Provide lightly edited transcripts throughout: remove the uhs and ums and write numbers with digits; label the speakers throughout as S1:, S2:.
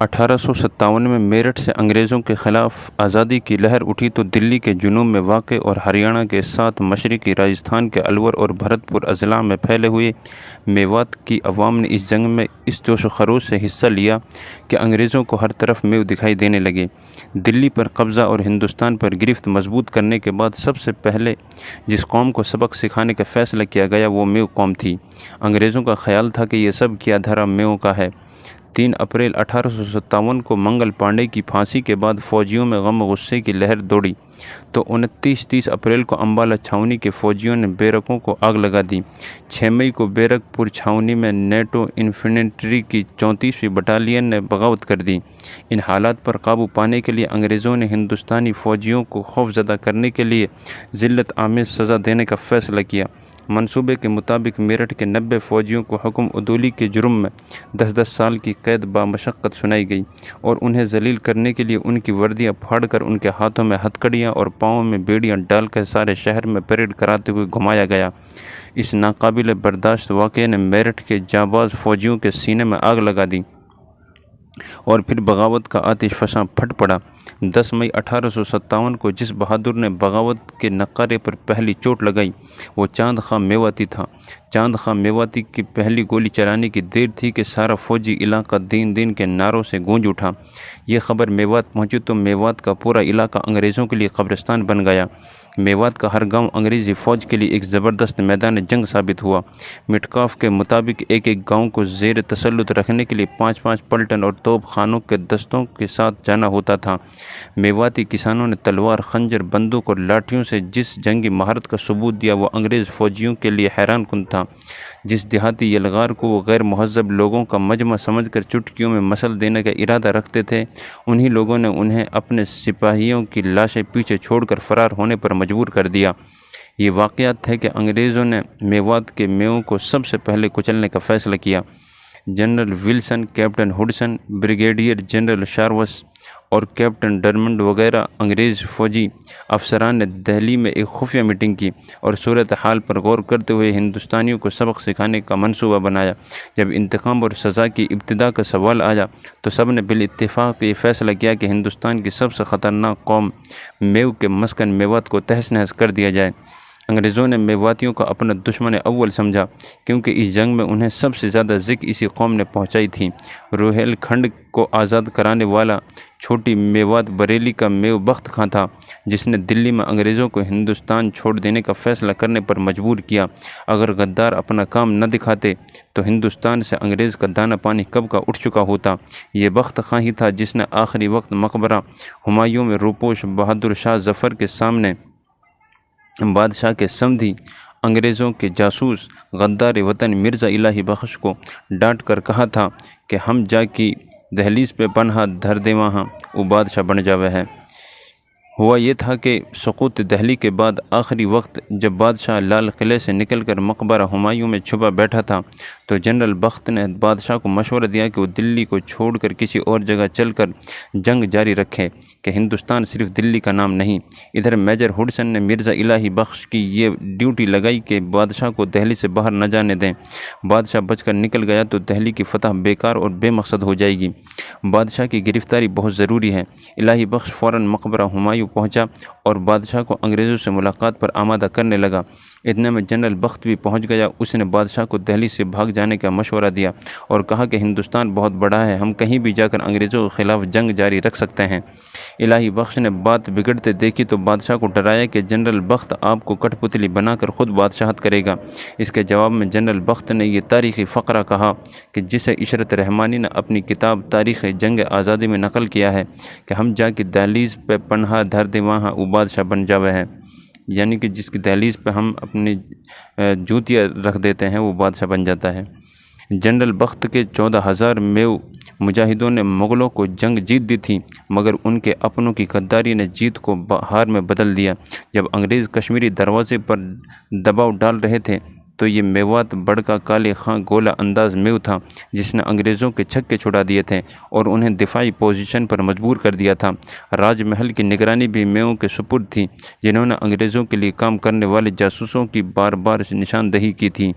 S1: 1857 में मेरठ से अंग्रेज़ों के ख़िलाफ़ आज़ादी की लहर उठी तो दिल्ली के जुनूब में वाक़ और हरियाणा के साथ मशरक़ी राजस्थान के अलवर और भरतपुर अज़ला में फैले हुए मेवात की अवाम ने इस जंग में इस जोश व खरोश से हिस्सा लिया कि अंग्रेज़ों को हर तरफ मेव दिखाई देने लगे। दिल्ली पर कब्ज़ा और हिंदुस्तान पर गिरफ्त मजबूत करने के बाद सबसे पहले जिस कौम को सबक सिखाने का फ़ैसला किया गया वो मेव कौम थी। अंग्रेज़ों का ख़्याल था कि ये सब किया धरा मेव का है। 3 अप्रैल 1857 को मंगल पांडे की फांसी के बाद फौजियों में गम गुस्से की लहर दौड़ी तो 29-30 अप्रैल को अम्बाला छावनी के फौजियों ने बैरकों को आग लगा दी। 6 मई को बैरकपुर छावनी में नेटो इन्फेंट्री की 34वीं बटालियन ने बगावत कर दी। इन हालात पर काबू पाने के लिए अंग्रेज़ों ने हिंदुस्तानी फौजियों को खौफजदा करने के लिए ज़िल्लत आमेज़ सज़ा देने का फ़ैसला किया। मंसूबे के मुताबिक मेरठ के 90 फ़ौजियों को हुक्म उदूली के जुर्म में 10-10 साल की कैद बामशक्क़त सुनाई गई और उन्हें जलील करने के लिए उनकी वर्दियां फाड़कर उनके हाथों में हथकड़ियां और पाँवों में बेड़ियां डालकर सारे शहर में परेड कराते हुए घुमाया गया। इस नाकाबिल बर्दाश्त वाक़ये ने मेरठ के जाबाज फ़ौजियों के सीने में आग लगा दी और फिर बगावत का आतिश फशां फट पड़ा। 10 मई 1857 को जिस बहादुर ने बगावत के नक्कारे पर पहली चोट लगाई वो चांद खां मेवाती था। चांद खां मेवाती की पहली गोली चलाने की देर थी कि सारा फौजी इलाका दीन दीन के नारों से गूंज उठा। ये खबर मेवात पहुंची तो मेवात का पूरा इलाका अंग्रेज़ों के लिए कब्रिस्तान बन गया। मेवात का हर गांव अंग्रेज़ी फ़ौज के लिए एक ज़बरदस्त मैदान जंग साबित हुआ। मिटकाफ के मुताबिक एक एक गांव को ज़ेर तसल्लुत रखने के लिए 5-5 पलटन और तोप खानों के दस्तों के साथ जाना होता था। मेवाती किसानों ने तलवार, खंजर, बंदूक और लाठियों से जिस जंगी महारत का सबूत दिया वो अंग्रेज़ फ़ौजियों के लिए हैरान कुन था। जिस देहाती यलगार को वो गैर महज़ब लोगों का मजमा समझकर चुटकियों में मसल देने का इरादा रखते थे उन्हीं लोगों ने उन्हें अपने सिपाहियों की लाशें पीछे छोड़कर फ़रार होने पर मजबूर कर दिया। ये वाक़यात है कि अंग्रेज़ों ने मेवात के मेवों को सबसे पहले कुचलने का फ़ैसला किया। General Wilson, captain Hodson, brigadier general Showers और कैप्टन डरमंड वगैरह अंग्रेज़ फ़ौजी अफसरान ने दिल्ली में एक खुफिया मीटिंग की और सूरत हाल पर गौर करते हुए हिंदुस्तानियों को सबक सिखाने का मंसूबा बनाया। जब इंतकाम और सज़ा की इब्तिदा का सवाल आया तो सब ने बिल इत्तेफाक ये फ़ैसला किया कि हिंदुस्तान की सबसे ख़तरनाक कौम मेव के मस्कन मेवात को तहस नहस कर दिया जाए। अंग्रेज़ों ने मेवातियों को अपना दुश्मन अव्वल समझा क्योंकि इस जंग में उन्हें सबसे ज़्यादा ज़िक्र इसी कौम ने पहुंचाई थी। रोहेलखंड को आज़ाद कराने वाला छोटी मेवात बरेली का मेव बख्त खां था जिसने दिल्ली में अंग्रेज़ों को हिंदुस्तान छोड़ देने का फ़ैसला करने पर मजबूर किया। अगर गद्दार अपना काम न दिखाते तो हिंदुस्तान से अंग्रेज़ का दाना पानी कब का उठ चुका होता। ये बख्त खां ही था जिसने आखिरी वक्त मकबरा हुमायूं में रूपोश बहादुर शाह ज़फ़र के सामने बादशाह के समधी अंग्रेज़ों के जासूस गद्दार वतन मिर्ज़ा इलाही बख्श को डांट कर कहा था कि हम जाकी दहलीज़ पे पनहा धर दे वहाँ वो बादशाह बन जावे है। हुआ ये था कि सुक़ूत दिल्ली के बाद आखिरी वक्त जब बादशाह लाल किले से निकलकर मकबरा हुमायूं में छुपा बैठा था तो जनरल बख्त ने बादशाह को मशवरा दिया कि वो दिल्ली को छोड़कर किसी और जगह चलकर जंग जारी रखे कि हिंदुस्तान सिर्फ दिल्ली का नाम नहीं। इधर मेजर हुडसन ने मिर्ज़ा इलाही बख्श की ये ड्यूटी लगाई कि बादशाह को दिल्ली से बाहर न जाने दें। बादशाह बचकर निकल गया तो दिल्ली की फतह बेकार और बेमकसद हो जाएगी। बादशाह की गिरफ़्तारी बहुत ज़रूरी है। इलाही बख्श फ़ौरन मकबरा हुमायूं पहुंचा और बादशाह को अंग्रेज़ों से मुलाकात पर आमादा करने लगा। इतने में जनरल बख्त भी पहुंच गया। उसने बादशाह को दिल्ली से भाग जाने का मशवरा दिया और कहा कि हिंदुस्तान बहुत बड़ा है, हम कहीं भी जाकर अंग्रेज़ों के ख़िलाफ़ जंग जारी रख सकते हैं। इलाही बख्श ने बात बिगड़ते देखी तो बादशाह को डराया कि जनरल बख्त आपको कठपुतली बनाकर ख़ुद बादशाहत करेगा। इसके जवाब में जनरल बख्त ने यह तारीख़ी फ़क़रा कहा कि जिसे इशरत रहमानी ने अपनी किताब तारीख़ जंग आज़ादी में नकल किया है कि हम जाके दहलीज़ पे पन्हा धर दे वहाँ वो बादशाह बन जावे है, यानी कि जिसकी दहलीज़ पे हम अपनी जूतियाँ रख देते हैं वो बादशाह बन जाता है। जनरल बख्त के 14,000 मेव मुजाहिदों ने मुग़लों को जंग जीत दी थी मगर उनके अपनों की गद्दारी ने जीत को हार में बदल दिया। जब अंग्रेज़ कश्मीरी दरवाज़े पर दबाव डाल रहे थे तो ये मेवात बड़का काले खां गोला अंदाज मेव था जिसने अंग्रेज़ों के छक्के छुड़ा दिए थे और उन्हें दिफाई पोजीशन पर मजबूर कर दिया था। राजमहल की निगरानी भी मेवों के सुपुर्द थी जिन्होंने अंग्रेज़ों के लिए काम करने वाले जासूसों की बार बार निशानदही की थी।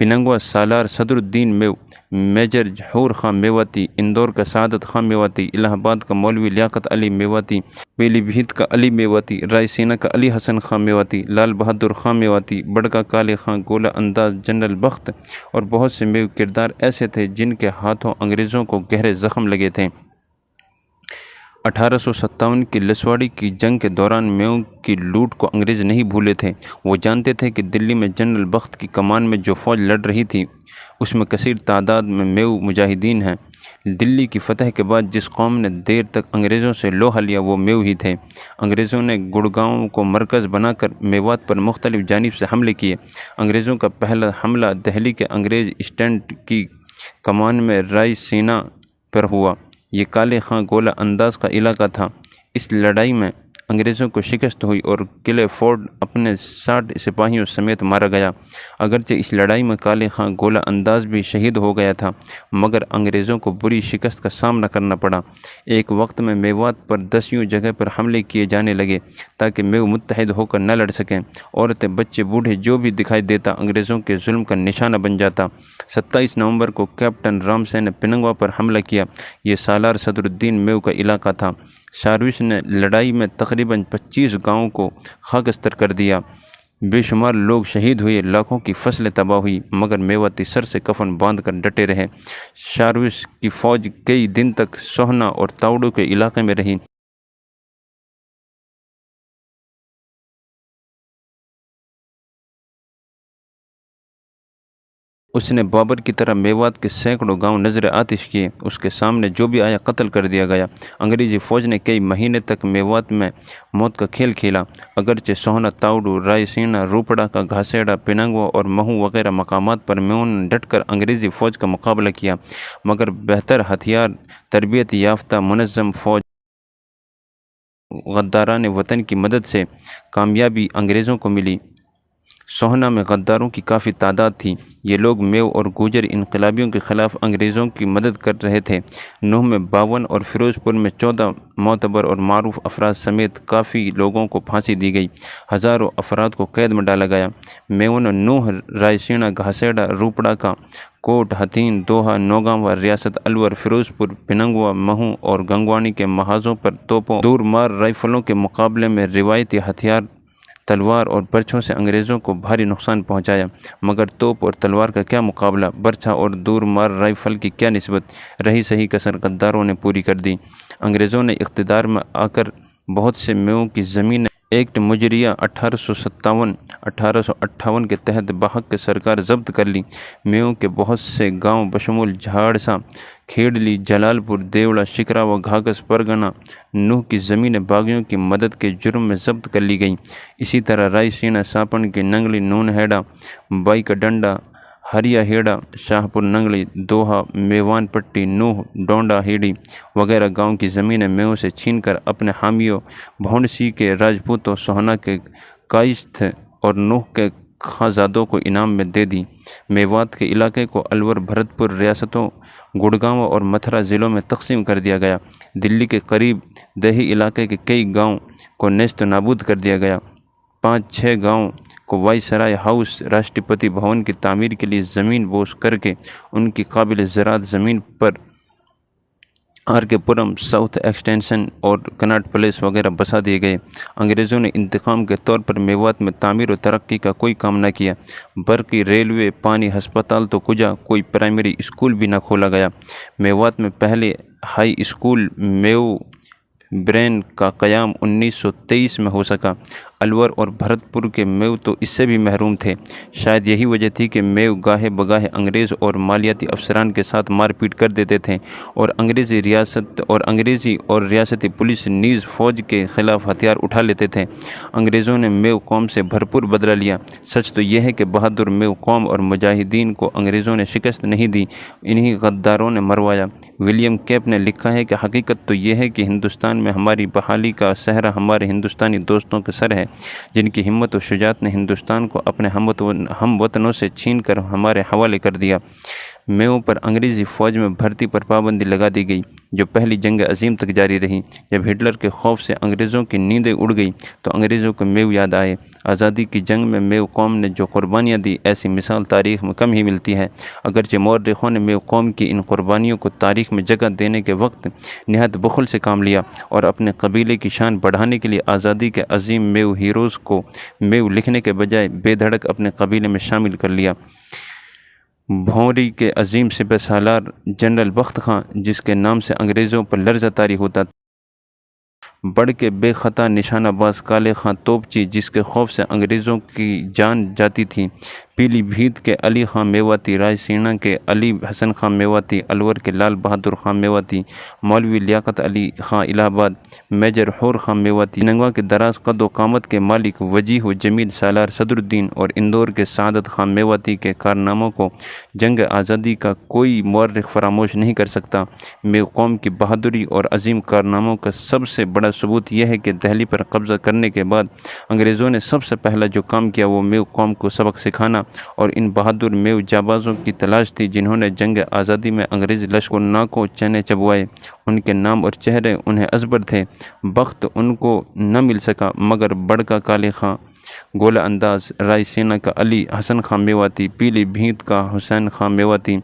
S1: پننگوا سالار صدر الدین میو، میجر جوہر خان میواتی، اندور کا سعادت خان میواتی، الہ آباد کا مولوی لیاقت علی میواتی، پیلی بھیت کا علی میواتی، رائے سینا کا علی حسن خان میواتی، لال بہادر خان میواتی، بڑکا کالے خان، گولہ انداز، جنرل بخت اور بہت سے میو کردار ایسے تھے جن کے ہاتھوں انگریزوں کو گہرے زخم لگے تھے۔ 1857 کی لسواڑی کی جنگ کے دوران میوں کی لوٹ کو انگریز نہیں بھولے تھے۔ وہ جانتے تھے کہ دلی میں جنرل بخت کی کمان میں جو فوج لڑ رہی تھی اس میں کثیر تعداد میں میو مجاہدین ہیں۔ دلی کی فتح کے بعد جس قوم نے دیر تک انگریزوں سے لوہا لیا وہ میو ہی تھے۔ انگریزوں نے گڑگاؤں کو مرکز بنا کر میوات پر مختلف جانب سے حملے کیے۔ انگریزوں کا پہلا حملہ دہلی کے انگریز اسٹینڈ کی کمان میں رائے سینا پر ہوا۔ یہ کالے خان گولہ انداز کا علاقہ تھا۔ اس لڑائی میں انگریزوں کو شکست ہوئی اور قلعہ فورٹ اپنے 60 سپاہیوں سمیت مارا گیا۔ اگرچہ اس لڑائی میں کالے خان گولہ انداز بھی شہید ہو گیا تھا مگر انگریزوں کو بری شکست کا سامنا کرنا پڑا۔ ایک وقت میں میوات پر 10 جگہ پر حملے کیے جانے لگے تاکہ میو متحد ہو کر نہ لڑ سکیں۔ عورتیں، بچے، بوڑھے جو بھی دکھائی دیتا انگریزوں کے ظلم کا نشانہ بن جاتا۔ 27 نومبر کو کیپٹن رام سین نے پننگوا پر حملہ کیا۔ یہ سالار صدر الدین میو کا علاقہ تھا۔ شاروش نے لڑائی میں تقریباً 25 گاؤں کو خاکستر کر دیا۔ بے شمار لوگ شہید ہوئے، لاکھوں کی فصلیں تباہ ہوئی مگر میواتی سر سے کفن باندھ کر ڈٹے رہے۔ شاروش کی فوج کئی دن تک سوہنا اور تاوڑو کے علاقے میں رہی۔ اس نے بابر کی طرح میوات کے سینکڑوں گاؤں نظر آتش کیے۔ اس کے سامنے جو بھی آیا قتل کر دیا گیا۔ انگریزی فوج نے کئی مہینے تک میوات میں موت کا کھیل کھیلا۔ اگرچہ سوہنا، تاوڑو، رائے سینا، روپڑا کا گھاسیڑا، پننگوا اور مہو وغیرہ مقامات پر میوں نے ڈٹ کر انگریزی فوج کا مقابلہ کیا مگر بہتر ہتھیار، تربیت یافتہ منظم فوج، غداران وطن کی مدد سے کامیابی انگریزوں کو ملی۔ سوہنا میں غداروں کی کافی تعداد تھی۔ یہ لوگ میو اور گوجر انقلابیوں کے خلاف انگریزوں کی مدد کر رہے تھے۔ نوح میں 52 اور فیروز پور میں 14 معتبر اور معروف افراد سمیت کافی لوگوں کو پھانسی دی گئی۔ ہزاروں افراد کو قید میں ڈالا گیا۔ میوں نے نوح، رائے سینا، گھاسیڑا، روپڑا کا کوٹ، ہتھین، دوہا، نوگاں ریاست الور، فیروز پور، پننگوا، مہو اور گنگوانی کے محاذوں پر توپوں، دور مار رائفلوں کے مقابلے میں روایتی ہتھیار تلوار اور برچھوں سے انگریزوں کو بھاری نقصان پہنچایا مگر توپ اور تلوار کا کیا مقابلہ، برچھا اور دور مار رائفل کی کیا نسبت۔ رہی سہی کسر غداروں نے پوری کر دی۔ انگریزوں نے اقتدار میں آ کر بہت سے میوں کی زمینیں ایکٹ مجریہ 1857 کے تحت بحق کے سرکار ضبط کر لی۔ میوں کے بہت سے گاؤں بشمول جھاڑسا، کھیڑلی، جلال پور، دیوڑا، شکراوا، گھاگس، پرگنا، نوح کی زمینیں باغیوں کی مدد کے جرم میں ضبط کر لی گئیں۔ اسی طرح رائے سینا، ساپن کی ننگلی، نون ہیڑا، بائی کا ڈنڈا، ہریا ہیڑا، شاہ پور ننگلی، دوہا، میوان پٹی، نوح، ڈونڈا ہیڑی وغیرہ گاؤں کی زمینیں میوں سے چھین کر اپنے حامیوں بھونڈسی کے راجپوتوں، سوہنا کے کائشت اور نوح کے خانزادوں کو انعام میں دے دی۔ میوات کے علاقے کو الور، بھرتپور ریاستوں، گڑگاؤں اور متھرا ضلعوں میں تقسیم کر دیا گیا۔ دلی کے قریب دیہی علاقے کے کئی گاؤں کو نیست و نابود کر دیا گیا۔ 5-6 گاؤں کو وائس سرائے ہاؤس، راشٹرپتی بھون کی تعمیر کے لیے زمین بوس کر کے ان کی قابل زراعت زمین پر آر کے پورم، ساؤتھ ایکسٹینشن اور کناٹ پلیس وغیرہ بسا دیے گئے۔ انگریزوں نے انتقام کے طور پر میوات میں تعمیر و ترقی کا کوئی کام نہ کیا۔ برقی، ریلوے، پانی، ہسپتال تو کجا کوئی پرائمری اسکول بھی نہ کھولا گیا۔ میوات میں پہلے ہائی اسکول میو برین کا قیام 1923 میں ہو سکا۔ الور اور بھرتپور کے میو تو اس سے بھی محروم تھے۔ شاید یہی وجہ تھی کہ میو گاہے بگاہے انگریز اور مالیاتی افسران کے ساتھ مار پیٹ کر دیتے تھے اور انگریزی اور ریاستی پولیس نیز فوج کے خلاف ہتھیار اٹھا لیتے تھے۔ انگریزوں نے میو قوم سے بھرپور بدلہ لیا۔ سچ تو یہ ہے کہ بہادر میو قوم اور مجاہدین کو انگریزوں نے شکست نہیں دی، انہی غداروں نے مروایا۔ ولیم کیپ نے لکھا ہے کہ حقیقت تو یہ ہے کہ ہندوستان میں ہماری بحالی کا سہرا ہمارے ہندوستانی دوستوں کے سر ہے، جن کی ہمت و شجاعت نے ہندوستان کو اپنے ہم وطنوں سے چھین کر ہمارے حوالے کر دیا۔ मेवों पर अंग्रेज़ी फ़ौज में भर्ती पर पाबंदी लगा दी गई, जो पहली जंग अजीम तक जारी रही। जब हिटलर के खौफ से अंग्रेज़ों की नींदें उड़ गई तो अंग्रेज़ों को मेव याद आए। आज़ादी की जंग में मेव कौम ने जो कुर्बानियाँ दी, ऐसी मिसाल तारीख़ में कम ही मिलती है। अगरचे मौरख़ों ने मेव कौम की इन कुर्बानियों को तारीख़ में जगह देने के वक्त नहायत बख़ुल से काम लिया और अपने कबीले की शान बढ़ाने के लिए आज़ादी के अजीम मेव हीरोज़ को मेव लिखने के बजाय बेधड़क अपने कबीले में शामिल कर लिया। भौंरी के अजीम सिपह सालार जनरल बख्त खां, जिसके नाम से अंग्रेज़ों पर लर्ज़ा तारी होता, बढ़ के बेखता निशानाबाज काले खां तोपची, जिसके खौफ से अंग्रेज़ों की जान जाती थी, पीली भीत के अली खां मेवाती, रायसीना के अली हसन खां मेवाती, अलवर के लाल बहादुर खां मेवाती, मौलवी लियाकत अली खां इलाहाबाद, मेजर हौर खां मेवाती, नंगवा के दराज कद व कामत के मालिक वजीह जमील सालार सदरुद्दीन और इंदौर के सादत खां मेवाती के कारनामों को जंग आज़ादी का कोई मौरख़ फरामोश नहीं कर सकता। मेव कौम की बहादुरी और अजीम कारनामों का सबसे बड़ा सबूत यह है कि दिल्ली पर कब्ज़ा करने के बाद अंग्रेज़ों ने सबसे पहला जो काम किया वो मेव कौम को सबक सिखाना और इन बहादुर मेव जाबाज़ों की तलाश थी, जिन्होंने जंग आज़ादी में अंग्रेज़ी लश्कर नाकों चने चबवाए। उनके नाम और चेहरे उन्हें अजबर थे। बख्त उनको न मिल सका, मगर बड़का काले खां, गोला अंदाज रायसीना का अली हसन खां मेवाती, पीली भीत का हुसैन खां मेवाती,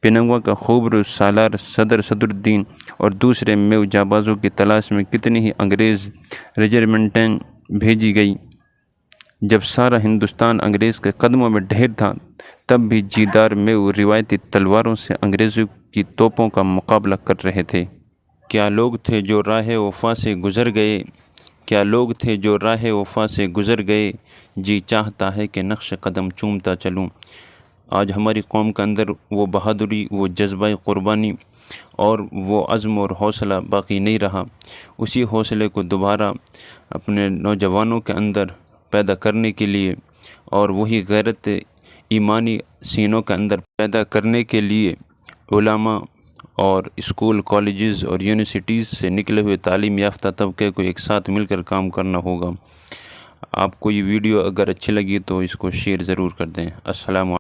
S1: पिनंगवा का खूबरू सालार सदरुद्दीन और दूसरे मेव जाबाज़ों की तलाश में कितनी ही अंग्रेज़ रेजिमेंटें भेजी गई। जब सारा हिंदुस्तान अंग्रेज़ के कदमों में ढेर था, तब भी जीदार मेव रिवायती तलवारों से अंग्रेज़ों की तोपों का मुकाबला कर रहे थे। क्या लोग थे जो राह वफ़ा से गुज़र गए, क्या लोग थे जो राह वफ़ा से गुज़र गए, जी चाहता है कि नक्श कदम चूमता चलूँ। आज हमारी कौम के अंदर वो बहादुरी, वो जज्बा क़ुरबानी और वो अज़्म और हौसला बाकी नहीं रहा। उसी हौसले को दोबारा अपने नौजवानों के अंदर पैदा करने के लिए और वही गैरत ईमानी सीनों के अंदर पैदा करने के लिए उलमा और स्कूल, कॉलेजेस और यूनिवर्सिटीज़ से निकले हुए तालीम याफ्ता तबके को एक साथ मिलकर काम करना होगा। आपको ये वीडियो अगर अच्छी लगी तो इसको शेयर ज़रूर कर दें। अस्सलाम।